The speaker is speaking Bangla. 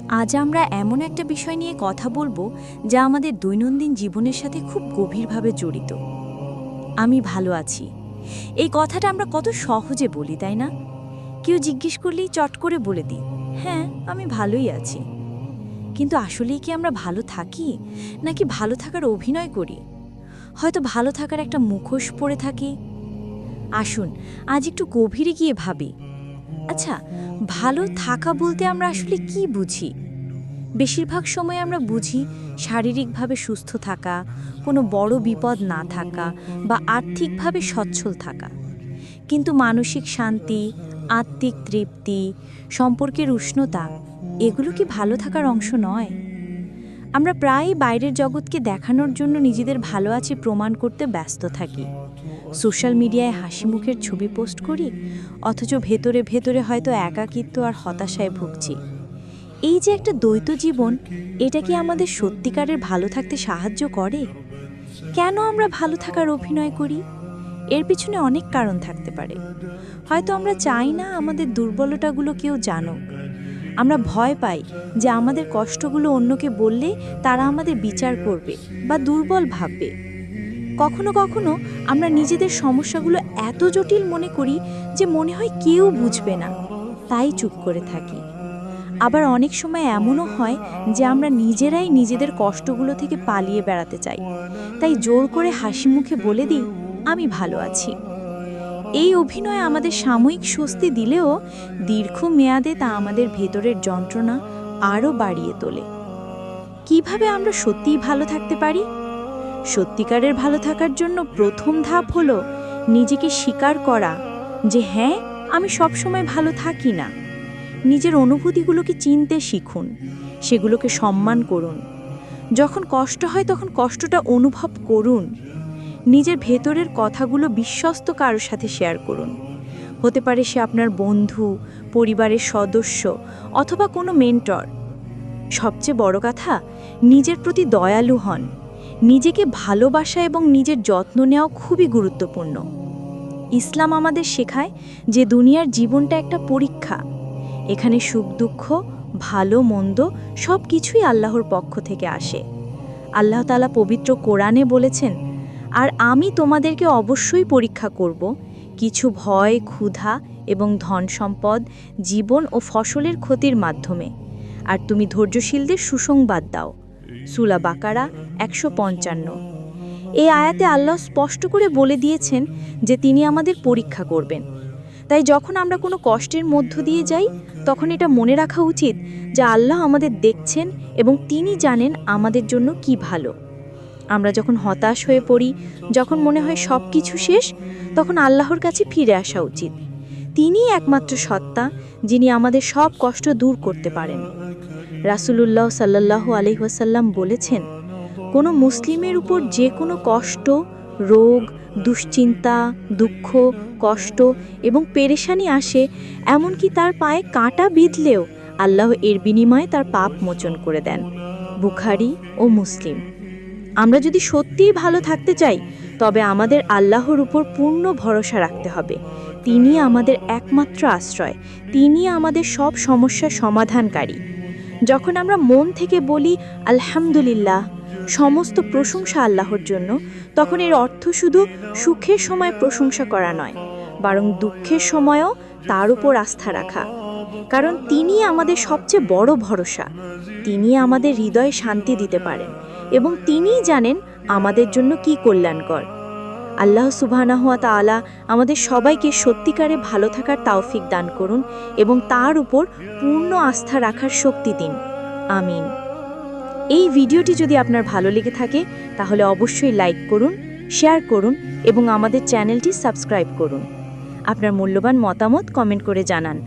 আজ আমরা এমন একটা বিষয় নিয়ে কথা বলবো যা আমাদের দৈনন্দিন জীবনের সাথে খুব গভীরভাবে জড়িত। আমি ভালো আছি। এই কথাটা আমরা কত সহজে বলি, তাই না? কেউ জিজ্ঞেস করলেই চট করে বলে দিই, হ্যাঁ, আমি ভালোই আছি। কিন্তু আসলেই কি আমরা ভালো থাকি, নাকি ভালো থাকার অভিনয় করি? হয়তো ভালো থাকার একটা মুখোশ পরে থাকি। আসুন আজ একটু গভীরে গিয়ে ভাবি। আচ্ছা, ভালো থাকা বলতে আমরা আসলে কি বুঝি? বেশিরভাগ সময় আমরা বুঝি শারীরিকভাবে সুস্থ থাকা, কোনো বড় বিপদ না থাকা বা আর্থিকভাবে সচ্ছল থাকা। কিন্তু মানসিক শান্তি, আত্মিক তৃপ্তি, সম্পর্কের উষ্ণতা, এগুলো কি ভালো থাকার অংশ নয়? আমরা প্রায়ই বাইরের জগৎকে দেখানোর জন্য নিজেদের ভালো আছে প্রমাণ করতে ব্যস্ত থাকি। সোশ্যাল মিডিয়ায় হাসি মুখের ছবি পোস্ট করি, অথচ ভেতরে ভেতরে হয়তো একাকিত্ব আর হতাশায় ভুগছি। এই যে একটা দ্বৈত জীবন, এটা কি আমাদের সত্যিকারের ভালো থাকতে সাহায্য করে? কেন আমরা ভালো থাকার অভিনয় করি? এর পিছনে অনেক কারণ থাকতে পারে। হয়তো আমরা চাই না আমাদের দুর্বলতাগুলো কেউ জানুক। আমরা ভয় পাই যে আমাদের কষ্টগুলো অন্যকে বললে তারা আমাদের বিচার করবে বা দুর্বল ভাববে। কখনো কখনো আমরা নিজেদের সমস্যাগুলো এত জটিল মনে করি যে মনে হয় কেউ বুঝবে না, তাই চুপ করে থাকি। আবার অনেক সময় এমনও হয় যে আমরা নিজেরাই নিজেদের কষ্টগুলো থেকে পালিয়ে বেড়াতে চাই, তাই জোর করে হাসি মুখে বলে দিই, আমি ভালো আছি। এই অভিনয় আমাদের সাময়িক স্বস্তি দিলেও দীর্ঘমেয়াদে তা আমাদের ভেতরের যন্ত্রণা আরও বাড়িয়ে তোলে। কিভাবে আমরা সত্যিই ভালো থাকতে পারি? সত্যিকারের ভালো থাকার জন্য প্রথম ধাপ হলো নিজেকে স্বীকার করা যে হ্যাঁ, আমি সবসময় ভালো থাকি না। নিজের অনুভূতিগুলোকে চিনতে শিখুন, সেগুলোকে সম্মান করুন। যখন কষ্ট হয় তখন কষ্টটা অনুভব করুন। নিজের ভেতরের কথাগুলো বিশ্বস্ত কারোর সাথে শেয়ার করুন। হতে পারে সে আপনার বন্ধু, পরিবারের সদস্য অথবা কোনো মেন্টর। সবচেয়ে বড় কথা, নিজের প্রতি দয়ালু হন। নিজেকে ভালোবাসা এবং নিজের যত্ন নেওয়া খুবই গুরুত্বপূর্ণ। ইসলাম আমাদের শেখায় যে দুনিয়ার জীবনটা একটা পরীক্ষা। এখানে সুখ দুঃখ, ভালো মন্দ সব কিছুই আল্লাহর পক্ষ থেকে আসে। আল্লাহ তাআলা পবিত্র কোরআনে বলেছেন, আর আমি তোমাদেরকে অবশ্যই পরীক্ষা করব কিছু ভয়, ক্ষুধা এবং ধন সম্পদ, জীবন ও ফসলের ক্ষতির মাধ্যমে, আর তুমি ধৈর্যশীলদের সুসংবাদ দাও। সূরা বাকারা 155। এই আয়াতে আল্লাহ স্পষ্ট করে বলে দিয়েছেন যে তিনি আমাদের পরীক্ষা করবেন। তাই যখন আমরা কোনো কষ্টের মধ্য দিয়ে যাই, তখন এটা মনে রাখা উচিত যে আল্লাহ আমাদের দেখছেন এবং তিনি জানেন আমাদের জন্য কি ভালো। আমরা যখন হতাশ হয়ে পড়ি, যখন মনে হয় সব কিছু শেষ, তখন আল্লাহর কাছে ফিরে আসা উচিত। তিনিই একমাত্র সত্তা যিনি আমাদের সব কষ্ট দূর করতে পারেন। রাসূলুল্লাহ সাল্লাল্লাহু আলাইহি ওয়াসাল্লাম বলেছেন, কোনো মুসলিমের উপর যে কোনো কষ্ট, রোগ, দুশ্চিন্তা, দুঃখ, কষ্ট এবং পেরেশানি আসে, এমনকি তার পায়ে কাঁটা বিঁধলেও আল্লাহ এর বিনিময়ে তার পাপ মোচন করে দেন। বুখারী ও মুসলিম। আমরা যদি সত্যিই ভালো থাকতে চাই, তবে আমাদের আল্লাহর উপর পূর্ণ ভরসা রাখতে হবে। তিনি আমাদের একমাত্র আশ্রয়, তিনি আমাদের সব সমস্যার সমাধানকারী। যখন আমরা মন থেকে বলি আলহামদুলিল্লাহ, সমস্ত প্রশংসা আল্লাহর জন্য, তখন এর অর্থ শুধু সুখের সময় প্রশংসা করা নয়, বরং দুঃখের সময়ও তার উপর আস্থা রাখা। কারণ তিনি আমাদের সবচেয়ে বড় ভরসা। তিনি আমাদের হৃদয়ে শান্তি দিতে পারেন এবং তিনিই জানেন আমাদের জন্য কি কল্যাণকর। আল্লাহ সুবহানাহু ওয়া তাআলা আমাদের সবাইকে সত্যিকারে ভালো থাকার তৌফিক দান করুন এবং তার উপর পূর্ণ আস্থা রাখার শক্তি দিন। আমিন। এই ভিডিওটি যদি আপনার ভালো লেগে থাকে, তাহলে অবশ্যই লাইক করুন, শেয়ার করুন এবং আমাদের চ্যানেলটি সাবস্ক্রাইব করুন। আপনার মূল্যবান মতামত কমেন্ট করে জানান।